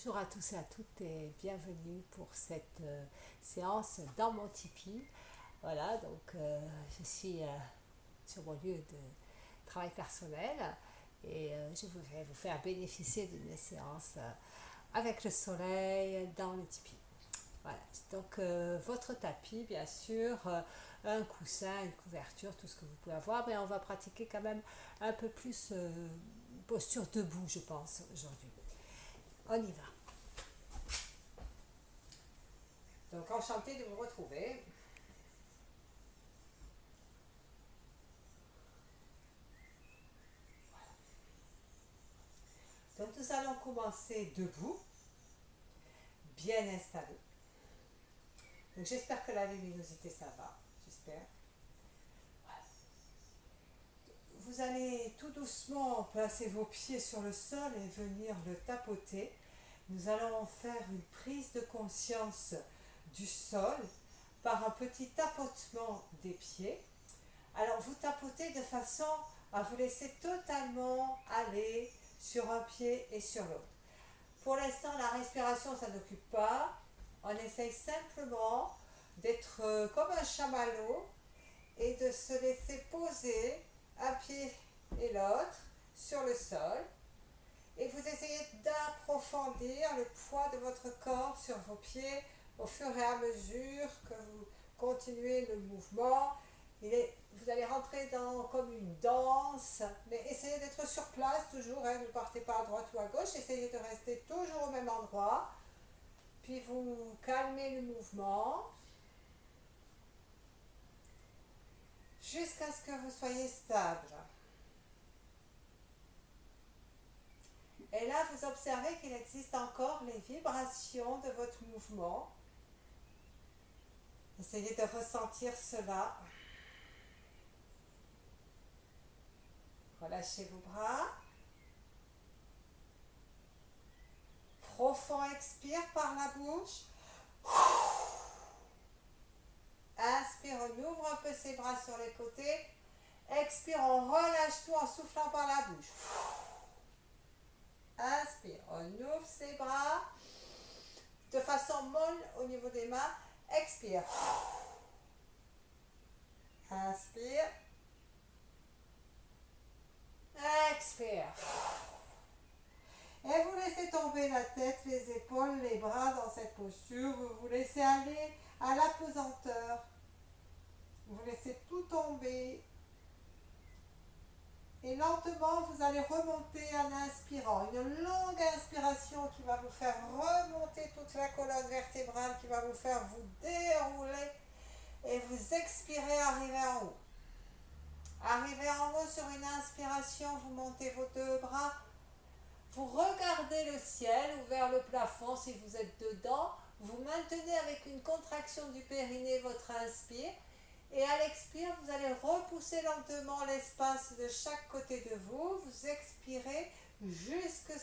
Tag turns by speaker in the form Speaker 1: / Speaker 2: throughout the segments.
Speaker 1: Bonjour à tous et à toutes et bienvenue pour cette séance dans mon Tipeee. Voilà, donc je suis sur mon lieu de travail personnel et je voudrais vous faire bénéficier d'une séance avec le soleil dans le Tipeee. Voilà, donc votre tapis, bien sûr, un coussin, une couverture, tout ce que vous pouvez avoir, mais on va pratiquer quand même un peu plus posture debout, je pense, aujourd'hui. On y va. Donc, enchantée de vous retrouver. Donc, nous allons commencer debout, bien installé. Donc, j'espère que la luminosité, ça va. J'espère. Voilà. Vous allez tout doucement placer vos pieds sur le sol et venir le tapoter. Nous allons faire une prise de conscience du sol par un petit tapotement des pieds. Alors, vous tapotez de façon à vous laisser totalement aller sur un pied et sur l'autre. Pour l'instant, la respiration, ça n'occupe pas. On essaye simplement d'être comme un chamallow et de se laisser poser un pied et l'autre sur le sol. Et vous essayez d'approfondir le poids de votre corps sur vos pieds au fur et à mesure que vous continuez le mouvement. Vous allez rentrer comme une danse, mais essayez d'être sur place toujours, hein, ne partez pas à droite ou à gauche, essayez de rester toujours au même endroit, puis vous calmez le mouvement jusqu'à ce que vous soyez stable. Et là, vous observez qu'il existe encore les vibrations de votre mouvement. Essayez de ressentir cela. Relâchez vos bras. Profond expire par la bouche. Inspire, on ouvre un peu ses bras sur les côtés. Expire, on relâche tout en soufflant par la bouche. Inspire, on ouvre ses bras de façon molle au niveau des mains. Expire. Inspire. Expire. Et vous laissez tomber la tête, les épaules, les bras dans cette posture. Vous vous laissez aller à l'apesanteur. Vous laissez tout tomber. Et lentement, vous allez remonter en inspirant. Une longue inspiration qui va vous faire remonter toute la colonne vertébrale, qui va vous faire vous dérouler. Et vous expirez, arrivez en haut. Arrivez en haut sur une inspiration, vous montez vos deux bras. Vous regardez le ciel ou vers le plafond si vous êtes dedans. Vous maintenez avec une contraction du périnée votre inspire. Et à l'expire, vous allez repousser lentement l'espace de chaque côté de vous. Vous expirez jusque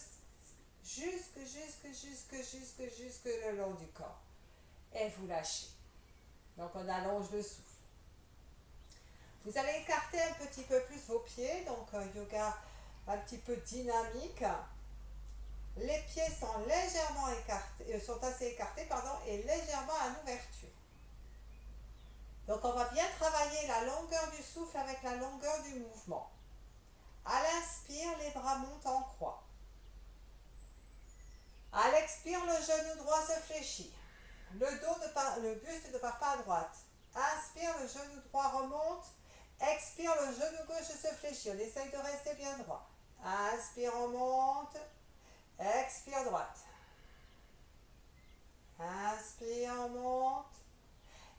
Speaker 1: le long du corps. Et vous lâchez. Donc on allonge le souffle. Vous allez écarter un petit peu plus vos pieds. Donc un yoga un petit peu dynamique. Les pieds sont légèrement écartés, sont assez écartés, et légèrement en ouverture. Donc on va bien travailler la longueur du souffle avec la longueur du mouvement. À l'inspire, les bras montent en croix. À l'expire, le genou droit se fléchit. Le buste ne part pas à droite. Inspire, le genou droit remonte. Expire, le genou gauche se fléchit. On essaye de rester bien droit. Inspire, on monte. Expire, droite. Inspire, on monte.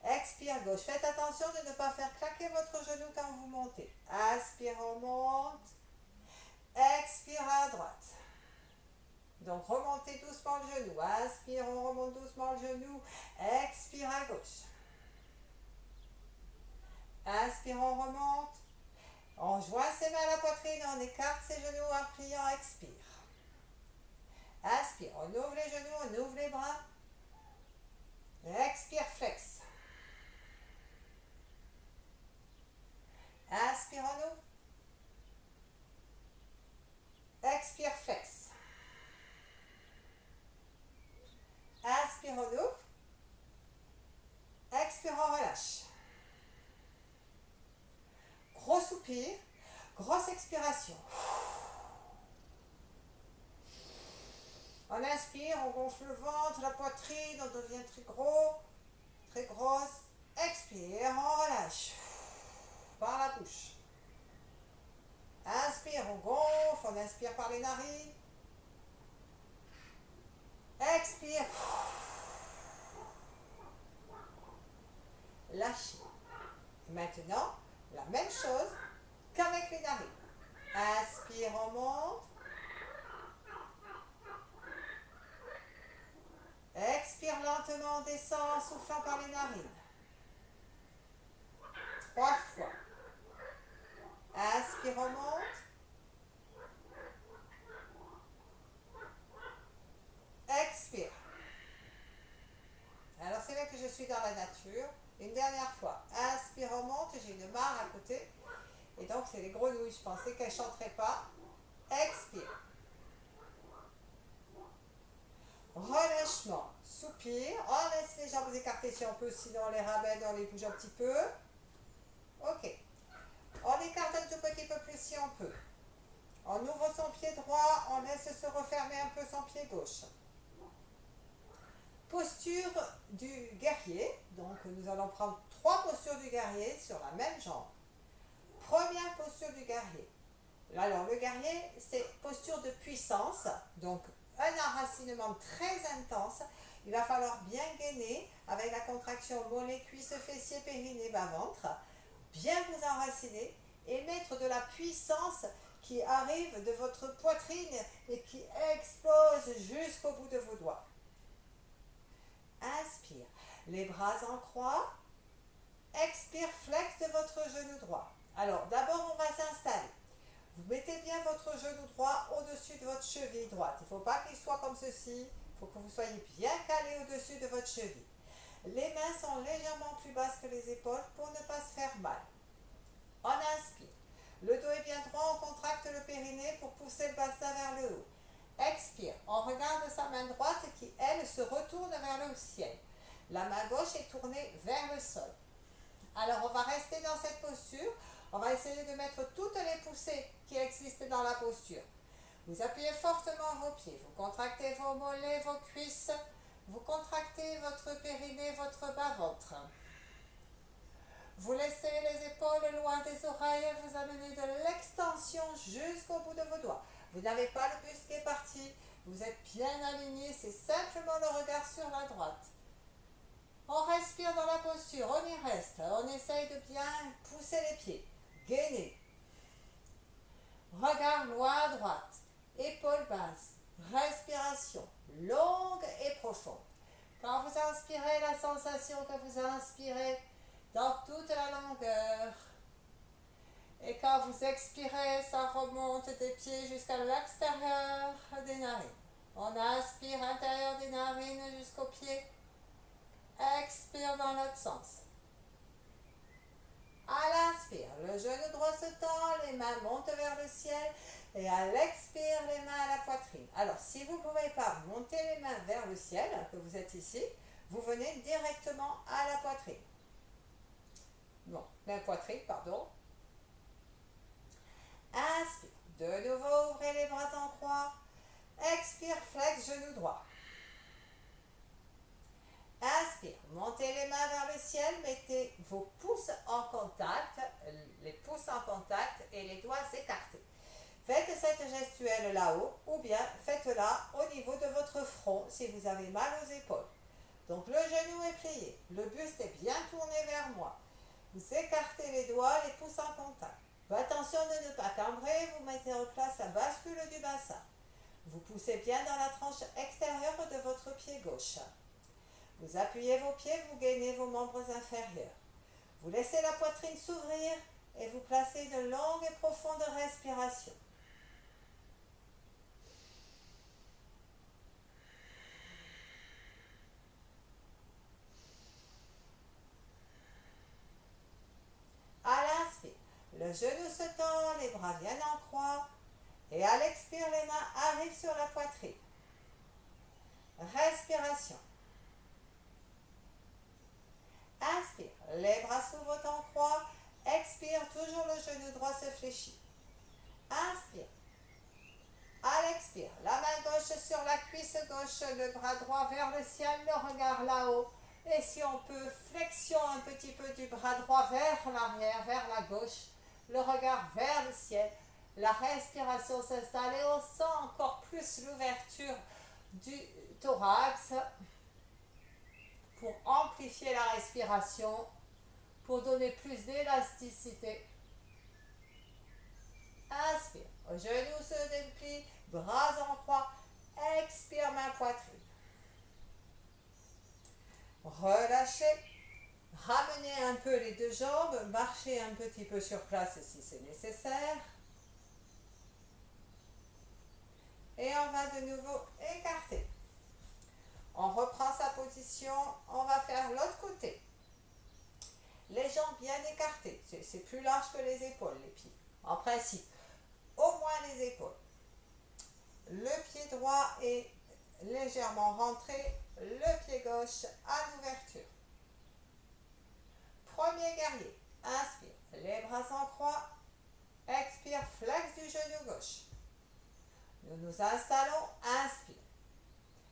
Speaker 1: Expire, gauche. Faites attention de ne pas faire claquer votre genou quand vous montez. Inspire, on monte. Expire à droite. Donc remontez doucement le genou. Inspire, on remonte doucement le genou. Expire à gauche. Inspire, on remonte. On joint ses mains à la poitrine, on écarte ses genoux en pliant. Expire. Inspire, on ouvre les genoux, on ouvre les bras. Expire, flex. Inspire, on ouvre. Expire, flex. relâche. Gros soupir, grosse expiration. On inspire, on gonfle le ventre, la poitrine, on devient très gros, très grosse. Expire, on relâche par la bouche. Inspire, on gonfle, on inspire par les narines. Expire. Lâchez. Maintenant, la même chose qu'avec les narines. Inspire, on monte. Expire lentement, on descend en soufflant par les narines. 3 fois. Inspire, on monte. Expire. Alors c'est là que je suis dans la nature. Une dernière fois. Inspire, on monte. J'ai une mare à côté. Et donc c'est les grenouilles. Je pensais qu'elles ne chanteraient pas. Expire. Relâchement. Soupir. On laisse les jambes écartées si on peut. Sinon on les ramène, on les bouge un petit peu. Ok. On écarte un tout petit peu plus si on peut. On ouvre son pied droit. On laisse se refermer un peu son pied gauche. Posture du guerrier. Donc nous allons prendre 3 postures du guerrier sur la même jambe. Première posture du guerrier. Alors le guerrier, c'est posture de puissance. Donc un enracinement très intense. Il va falloir bien gainer avec la contraction mollet, cuisse, fessier, périnée, bas-ventre. Bien vous enraciner et mettre de la puissance qui arrive de votre poitrine et qui explose jusqu'au bout de vos doigts. Inspire, les bras en croix. Expire, flex de votre genou droit. Alors d'abord on va s'installer. Vous mettez bien votre genou droit au-dessus de votre cheville droite. Il ne faut pas qu'il soit comme ceci. Il faut que vous soyez bien calé au-dessus de votre cheville. Les mains sont légèrement plus basses que les épaules pour ne pas se faire mal. On inspire. Le dos est bien droit, on contracte le périnée pour pousser le bassin vers le haut. Expire. On regarde sa main droite qui, elle, se retourne vers le ciel. La main gauche est tournée vers le sol. Alors, on va rester dans cette posture. On va essayer de mettre toutes les poussées qui existent dans la posture. Vous appuyez fortement vos pieds. Vous contractez vos mollets, vos cuisses. Vous contractez votre périnée, votre bas-ventre. Vous laissez les épaules loin des oreilles et vous amenez de l'extension jusqu'au bout de vos doigts. Vous n'avez pas le buste qui est parti. Vous êtes bien aligné. C'est simplement le regard sur la droite. On respire dans la posture. On y reste. On essaye de bien pousser les pieds. Gainer. Regard loin à droite. Épaules basses. Respiration longue et profonde. Quand vous inspirez, la sensation que vous inspirez dans toute la longueur. Et quand vous expirez, ça remonte des pieds jusqu'à l'extérieur des narines. On inspire intérieur des narines jusqu'aux pieds. Expire dans l'autre sens. À l'inspire, le genou droit se tend, les mains montent vers le ciel. Et à l'expire, les mains à la poitrine. Alors, si vous ne pouvez pas monter les mains vers le ciel, que vous êtes ici, vous venez directement à la poitrine. Non, la poitrine, pardon. Inspire. De nouveau, ouvrez les bras en croix. Expire, flex, genou droit. Inspire. Montez les mains vers le ciel. Mettez vos pouces en contact, les pouces en contact et les doigts écartés. Faites cette gestuelle là-haut ou bien faites-la au niveau de votre front si vous avez mal aux épaules. Donc le genou est plié, le buste est bien tourné vers moi. Vous écartez les doigts, les pouces en contact. Attention de ne pas cambrer, vous mettez en place la bascule du bassin. Vous poussez bien dans la tranche extérieure de votre pied gauche. Vous appuyez vos pieds, vous gainez vos membres inférieurs. Vous laissez la poitrine s'ouvrir et vous placez une longue et profonde respiration. À l'inspire, le genou se tend, les bras viennent en croix. Et à l'expire, les mains arrivent sur la poitrine. Respiration. Inspire, les bras s'ouvrent en croix. Expire, toujours le genou droit se fléchit. Inspire. À l'expire, la main gauche sur la cuisse gauche, le bras droit vers le ciel, le regard là-haut. Et si on peut, flexion un petit peu du bras droit vers l'arrière, vers la gauche, le regard vers le ciel. La respiration s'installe et on sent encore plus l'ouverture du thorax pour amplifier la respiration, pour donner plus d'élasticité. Inspire, genoux se déplient, bras en croix, expire, main poitrine. Relâchez, ramenez un peu les deux jambes, marchez un petit peu sur place si c'est nécessaire. Et on va de nouveau écarter. On reprend sa position, on va faire l'autre côté. Les jambes bien écartées, c'est plus large que les épaules, les pieds. En principe, au moins les épaules. Le pied droit est légèrement rentré, le pied gauche à l'ouverture. Premier guerrier, inspire, les bras en croix, expire, flex du genou gauche. Nous nous installons, inspire.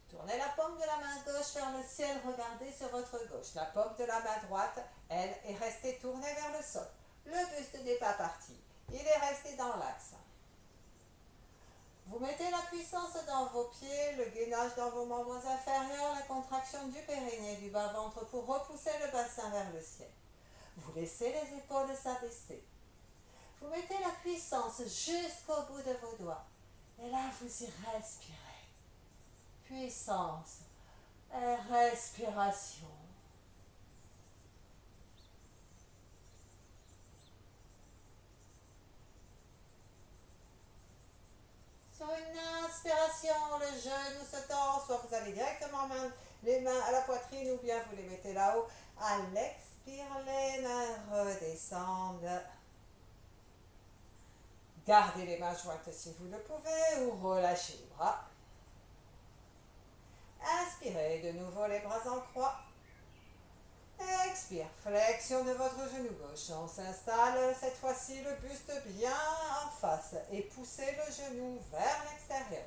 Speaker 1: Tournez la paume de la main gauche vers le ciel, regardez sur votre gauche. La paume de la main droite, elle est restée tournée vers le sol. Le buste n'est pas parti, il est resté dans l'axe. Vous mettez la puissance dans vos pieds, le gainage dans vos membres inférieurs, la contraction du périnée, du bas-ventre pour repousser le bassin vers le ciel. Vous laissez les épaules s'abaisser. Vous mettez la puissance jusqu'au bout de vos doigts. Et là, vous y respirez. Puissance et respiration. Sur une inspiration, le genou se tend, soit vous allez directement les mains à la poitrine ou bien vous les mettez là-haut. À l'expire, les mains redescendent. Gardez les mains jointes si vous le pouvez ou relâchez les bras. Inspirez de nouveau les bras en croix. Expire, flexion de votre genou gauche. On s'installe cette fois-ci le buste bien en face et poussez le genou vers l'extérieur.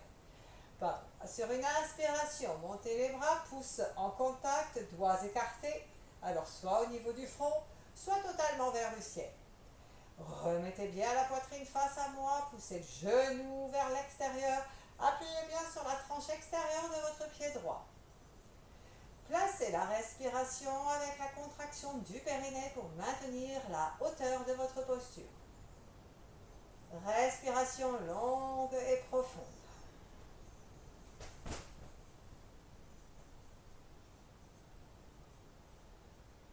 Speaker 1: Sur une inspiration, montez les bras, pouce en contact, doigts écartés. Alors soit au niveau du front, soit totalement vers le ciel. Remettez bien la poitrine face à moi, poussez le genou vers l'extérieur, appuyez bien sur la tranche extérieure de votre pied droit. Placez la respiration avec la contraction du périnée pour maintenir la hauteur de votre posture. Respiration longue et profonde.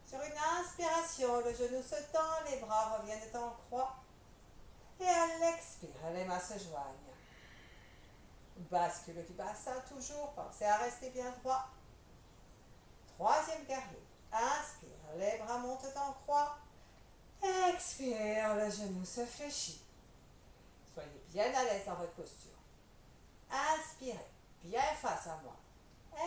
Speaker 1: Sur une inspiration, le genou se tend, les bras reviennent en croix. Et à l'expire, les mains se joignent. Bascule du bassin toujours, pensez à rester bien droit. Troisième guerrier. Inspire, les bras montent en croix. Expire, le genou se fléchit. Soyez bien à l'aise dans votre posture. Inspirez, bien face à moi.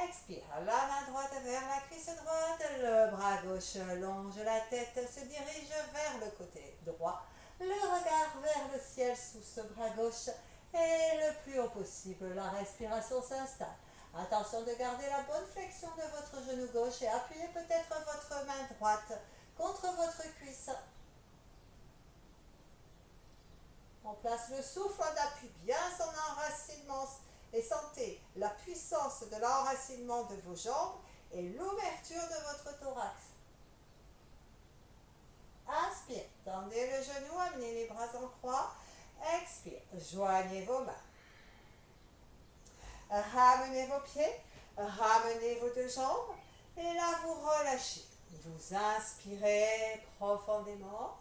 Speaker 1: Expire, la main droite vers la cuisse droite, le bras gauche longe la tête, se dirige vers le côté droit, le regard vers le ciel sous ce bras gauche et le plus haut possible, la respiration s'installe. Attention de garder la bonne flexion de votre genou gauche et appuyez peut-être votre main droite contre votre cuisse. On place le souffle, on appuie bien son enracinement et sentez la puissance de l'enracinement de vos jambes et l'ouverture de votre thorax. Inspire, tendez le genou, amenez les bras en croix. Expire, joignez vos mains. Ramenez vos pieds, ramenez vos deux jambes et là vous relâchez. Vous inspirez profondément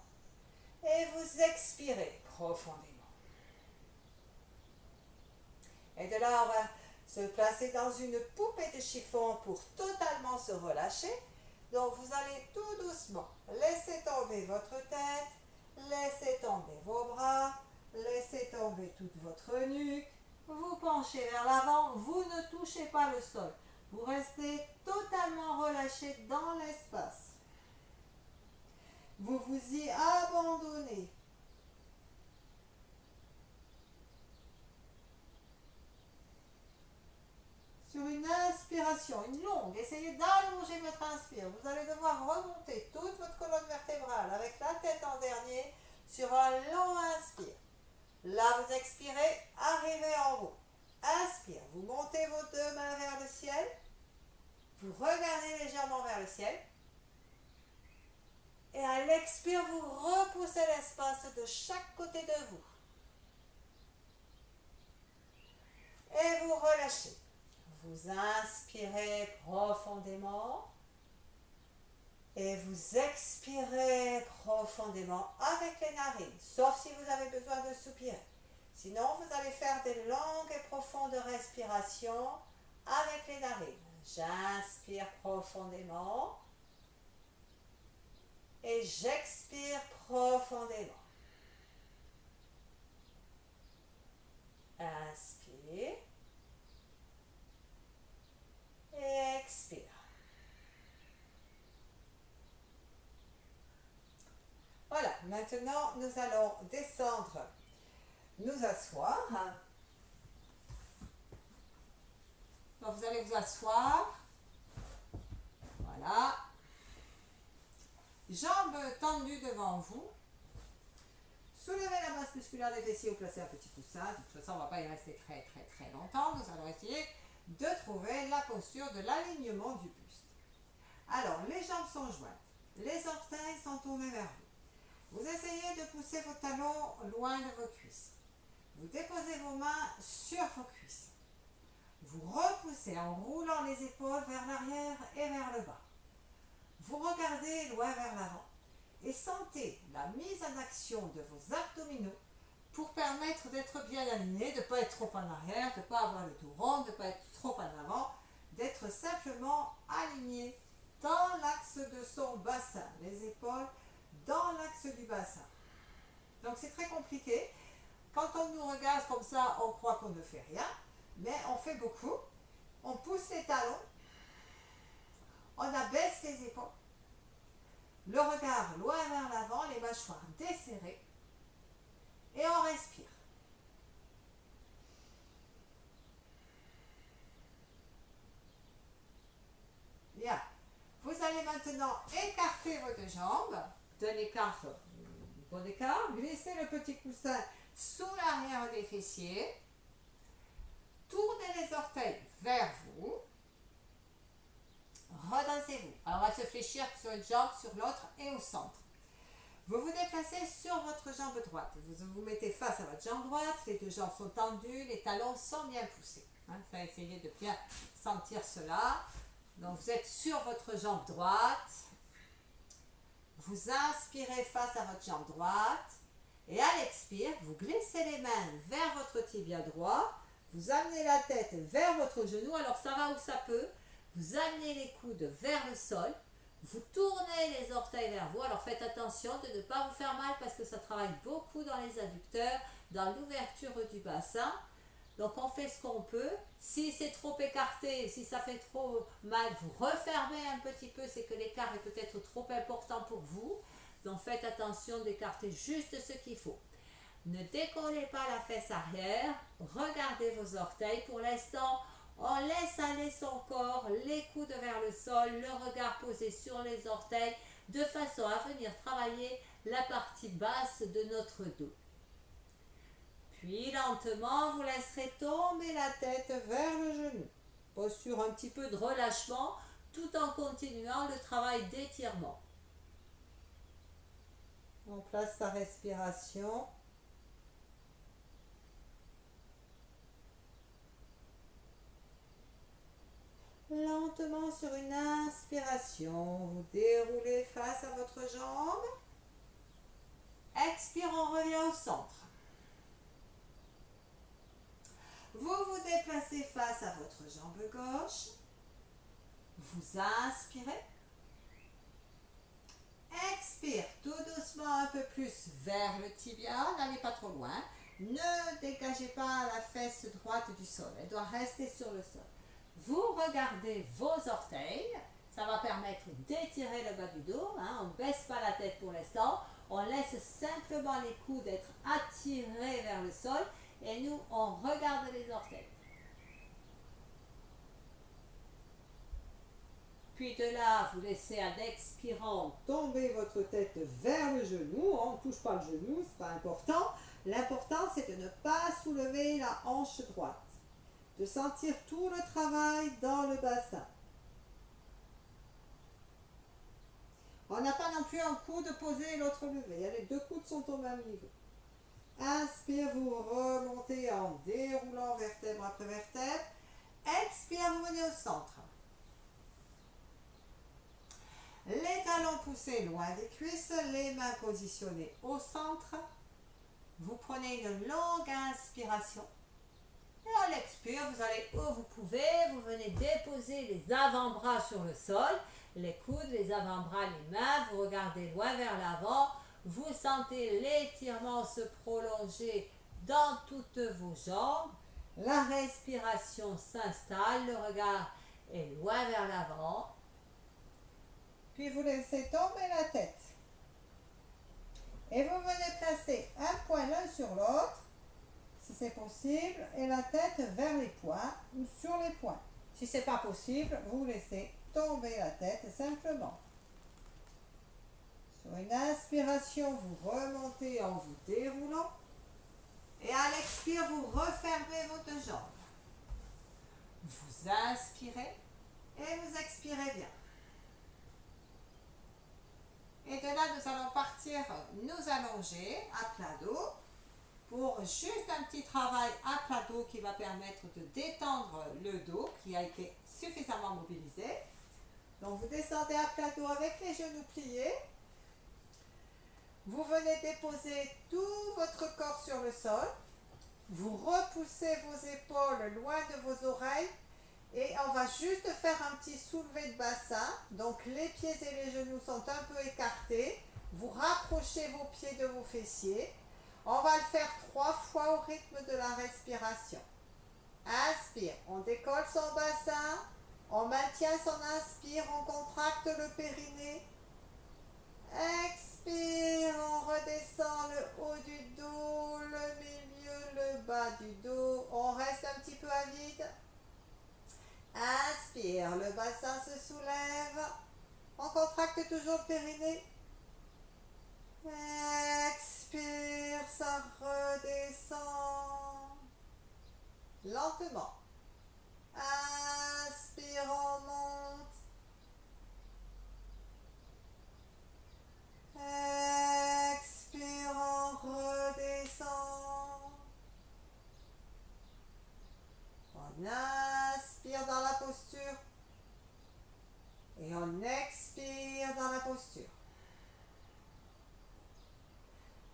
Speaker 1: et vous expirez profondément. Et de là, on va se placer dans une poupée de chiffon pour totalement se relâcher. Donc, vous allez tout doucement laisser tomber votre tête, laisser tomber vos bras, laisser tomber toute votre nuque. Vous penchez vers l'avant, vous ne touchez pas le sol. Vous restez totalement relâché dans l'espace. Vous vous y abandonnez. Sur une inspiration, une longue, essayez d'allonger votre inspire. Vous allez devoir remonter toute votre colonne vertébrale avec la tête en dernier sur un long inspire. Là, vous expirez, arrivez en haut. Inspire, vous montez vos deux mains vers le ciel. Vous regardez légèrement vers le ciel. Et à l'expire, vous repoussez l'espace de chaque côté de vous. Et vous relâchez. Vous inspirez profondément. Et vous expirez profondément avec les narines, sauf si vous avez besoin de soupirer. Sinon, vous allez faire des longues et profondes respirations avec les narines. J'inspire profondément et j'expire profondément. Inspire et expire. Voilà, maintenant nous allons descendre, nous asseoir. Donc vous allez vous asseoir. Voilà. Jambes tendues devant vous. Soulevez la masse musculaire des fessiers ou placez un petit coussin. De toute façon, on ne va pas y rester très longtemps. Nous allons essayer de trouver la posture de l'alignement du buste. Alors, les jambes sont jointes. Les orteils sont tournés vers vous. Vous essayez de pousser vos talons loin de vos cuisses. Vous déposez vos mains sur vos cuisses. Vous repoussez en roulant les épaules vers l'arrière et vers le bas. Vous regardez loin vers l'avant et sentez la mise en action de vos abdominaux pour permettre d'être bien aligné, de ne pas être trop en arrière, de ne pas avoir le dos rond, de ne pas être trop en avant, d'être simplement aligné dans l'axe de son bassin, les épaules dans l'axe du bassin. Donc c'est très compliqué. Quand on nous regarde comme ça, on croit qu'on ne fait rien, mais on fait beaucoup. On pousse les talons, on abaisse les épaules, le regard loin vers l'avant, les mâchoires desserrées, et on respire. Bien. Vous allez maintenant écarter vos deux jambes, d'un écart, bon écart, glissez le petit coussin sous l'arrière des fessiers, tournez les orteils vers vous, redressez-vous. Alors on va se fléchir sur une jambe, sur l'autre et au centre. Vous vous déplacez sur votre jambe droite. Vous vous mettez face à votre jambe droite, les deux jambes sont tendues, les talons sont bien poussés. Essayez de bien sentir cela. Donc vous êtes sur votre jambe droite. Vous inspirez face à votre jambe droite. Et à l'expire, vous glissez les mains vers votre tibia droit. Vous amenez la tête vers votre genou. Alors ça va où ça peut. Vous amenez les coudes vers le sol. Vous tournez les orteils vers vous. Alors faites attention de ne pas vous faire mal parce que ça travaille beaucoup dans les adducteurs, dans l'ouverture du bassin. Donc on fait ce qu'on peut. Si c'est trop écarté, si ça fait trop mal, vous refermez un petit peu. C'est que l'écart est peut-être trop important pour vous. Donc faites attention d'écarter juste ce qu'il faut. Ne décollez pas la fesse arrière. Regardez vos orteils. Pour l'instant, on laisse aller son corps, les coudes vers le sol, le regard posé sur les orteils, de façon à venir travailler la partie basse de notre dos. Puis lentement, vous laisserez tomber la tête vers le genou. Posture un petit peu de relâchement, tout en continuant le travail d'étirement. On place sa respiration. Lentement sur une inspiration, vous déroulez face à votre jambe. Expire, on revient au centre. Vous vous déplacez face à votre jambe gauche. Vous inspirez. Expire tout doucement un peu plus vers le tibia. N'allez pas trop loin. Ne dégagez pas la fesse droite du sol. Elle doit rester sur le sol. Vous regardez vos orteils.
Speaker 2: Ça va permettre d'étirer le bas du dos. On ne baisse pas la tête pour l'instant. On laisse simplement les coudes être attirés vers le sol. Et nous, on regarde les orteils. Puis de là, vous laissez en expirant tomber votre tête vers le genou. On ne touche pas le genou, c'est pas important. L'important, c'est de ne pas soulever la hanche droite. De sentir tout le travail dans le bassin. On n'a pas non plus un coude posé et l'autre levé. Les deux coudes sont au même niveau. Inspire, vous remontez en déroulant vertèbre après vertèbre. Expire, vous venez au centre. Les talons poussés loin des cuisses, les mains positionnées au centre. Vous prenez une longue inspiration. Et à l'expire, vous allez où vous pouvez. Vous venez déposer les avant-bras sur le sol. Les coudes, les avant-bras, les mains. Vous regardez loin vers l'avant. Vous sentez l'étirement se prolonger dans toutes vos jambes. La respiration s'installe. Le regard est loin vers l'avant. Puis vous laissez tomber la tête. Et vous venez placer un point l'un sur l'autre, si c'est possible, et la tête vers les poings ou sur les poings. Si ce n'est pas possible, vous laissez tomber la tête simplement. Sur une inspiration, vous remontez en vous déroulant. Et à l'expire, vous refermez vos deux jambes. Vous inspirez et vous expirez bien. Et de là, nous allons partir nous allonger à plat dos pour juste un petit travail à plat dos qui va permettre de détendre le dos qui a été suffisamment mobilisé. Donc vous descendez à plat dos avec les genoux pliés. Vous venez déposer tout votre corps sur le sol. Vous repoussez vos épaules loin de vos oreilles. Et on va juste faire un petit soulevé de bassin. Donc les pieds et les genoux sont un peu écartés. Vous rapprochez vos pieds de vos fessiers. On va le faire 3 fois au rythme de la respiration. Inspire, on décolle son bassin. On maintient son inspire, on contracte le périnée. Expire, on redescend le haut du dos, le milieu, le bas du dos. On reste un petit peu à vide. Inspire, le bassin se soulève. On contracte toujours le périnée. Expire, ça redescend. Lentement. Inspire, on monte. Expire, on redescend. On inspire dans la posture. Et on expire dans la posture.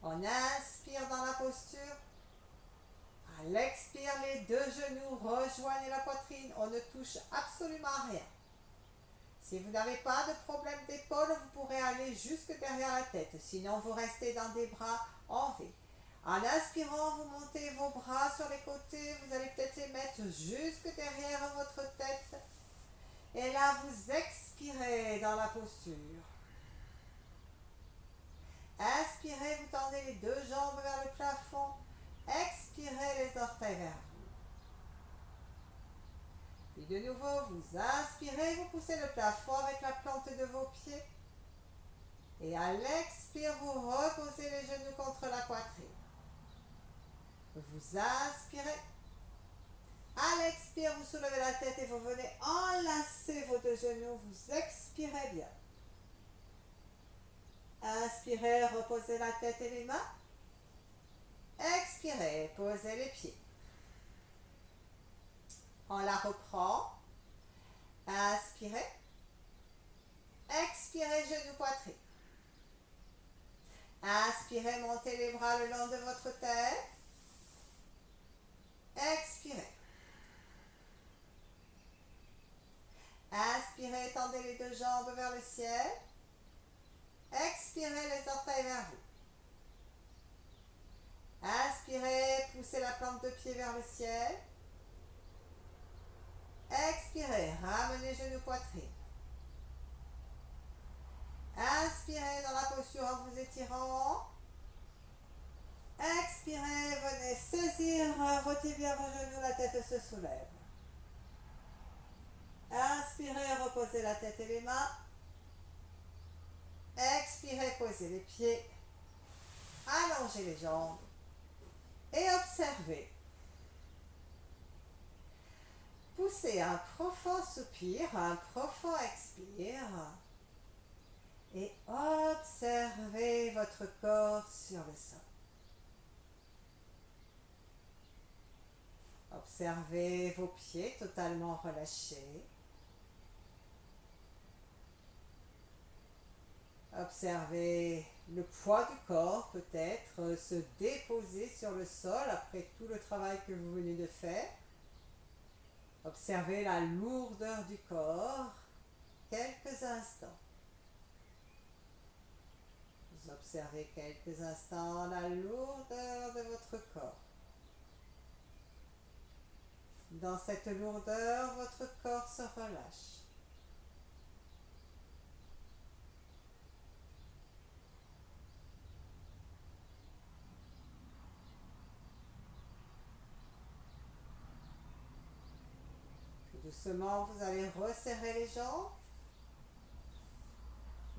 Speaker 2: On inspire dans la posture. À l'expire, les deux genoux rejoignent la poitrine. On ne touche absolument à rien. Si vous n'avez pas de problème d'épaule, vous pourrez aller jusque derrière la tête. Sinon, vous restez dans des bras en V. En inspirant, vous montez vos bras sur les côtés. Vous allez peut-être les mettre jusque derrière votre tête. Et là, vous expirez dans la posture. Inspirez, vous tendez les deux jambes vers le plafond. Expirez les orteils vers vous. Puis de nouveau, vous inspirez, vous poussez le plafond avec la plante de vos pieds. Et à l'expire, vous reposez les genoux contre la poitrine. Vous inspirez. À l'expire, vous soulevez la tête et vous venez enlacer vos deux genoux. Vous expirez bien. Inspirez, reposez la tête et les mains. Expirez, posez les pieds. On la reprend. Inspirez. Expirez, genoux, poitrine. Inspirez, montez les bras le long de votre tête. Expirez. Inspirez, tendez les deux jambes vers le ciel. Expirez, les orteils vers vous. Inspirez, poussez la plante de pied vers le ciel. Expirez, ramenez genoux, poitrine. vous étirant. Expirez, venez saisir, rotez bien vos genoux, la tête se soulève. Inspirez, reposez la tête et les mains. Expirez, posez les pieds. Allongez les jambes. Et observez. Poussez un profond soupir, un profond expire. Et observez votre corps sur le sol. Observez vos pieds totalement relâchés. Observez le poids du corps peut-être se déposer sur le sol après tout le travail que vous venez de faire. Observez la lourdeur du corps quelques instants. Vous observez quelques instants la lourdeur de votre corps. Dans cette lourdeur, votre corps se relâche. Doucement, vous allez resserrer les jambes.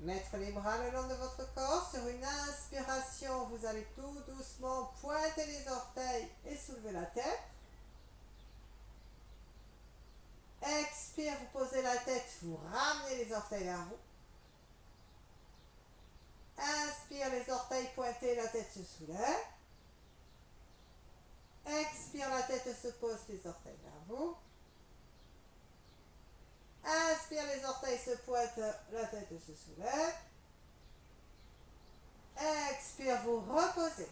Speaker 2: Mettre les bras le long de votre corps. Sur une inspiration, vous allez tout doucement pointer les orteils et soulever la tête. Expire, vous posez la tête, vous ramenez les orteils vers vous. Inspire, les orteils pointés, la tête se soulève. Expire, la tête se pose, les orteils vers vous. Inspire, les orteils se pointent, la tête se soulève. Expire, vous reposez.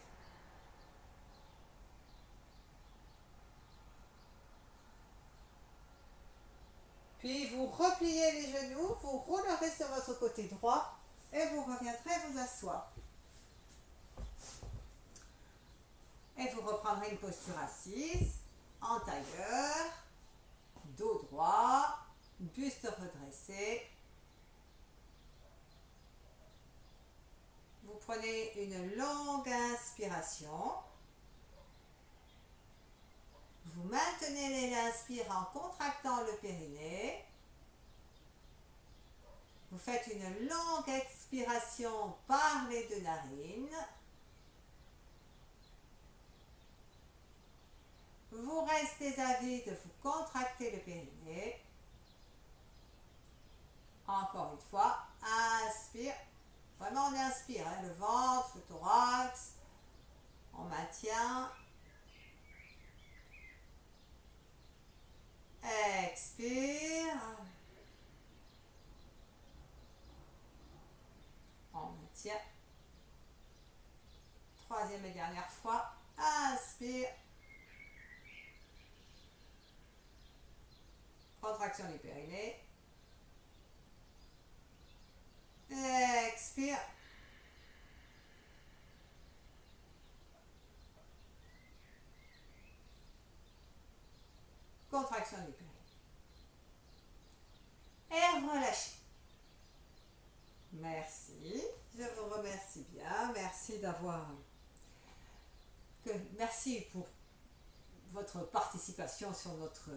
Speaker 2: Puis vous repliez les genoux, vous roulerez sur votre côté droit et vous reviendrez vous asseoir. Et vous reprendrez une posture assise, en tailleur, dos droit, buste redressé. Vous prenez une longue inspiration. Vous maintenez l'inspire en contractant le périnée. Vous faites une longue expiration par les deux narines. Vous restez à vide, vous contractez le périnée. Encore une fois, inspire. Vraiment, on inspire, hein, le ventre, le thorax. On maintient. Expire. On maintient. Troisième et dernière fois. Inspire. Contraction du périnée. Expire. Contraction du périnée. Et relâchez. Merci. Je vous remercie bien. Merci d'avoir... Merci pour votre participation sur notre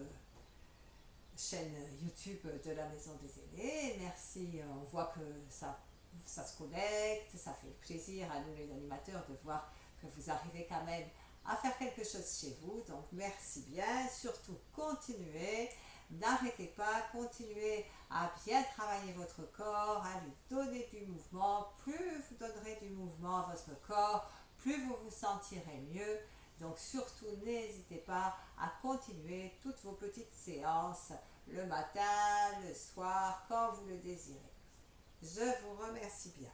Speaker 2: chaîne YouTube de la Maison des Aînés. Merci. On voit que ça se connecte. Ça fait plaisir à nous les animateurs de voir que vous arrivez quand même à faire quelque chose chez vous. Donc merci bien. Surtout continuez. N'arrêtez pas, continuez à bien travailler votre corps, à lui donner du mouvement. Plus vous donnerez du mouvement à votre corps, plus vous vous sentirez mieux. Donc surtout, n'hésitez pas à continuer toutes vos petites séances le matin, le soir, quand vous le désirez. Je vous remercie bien.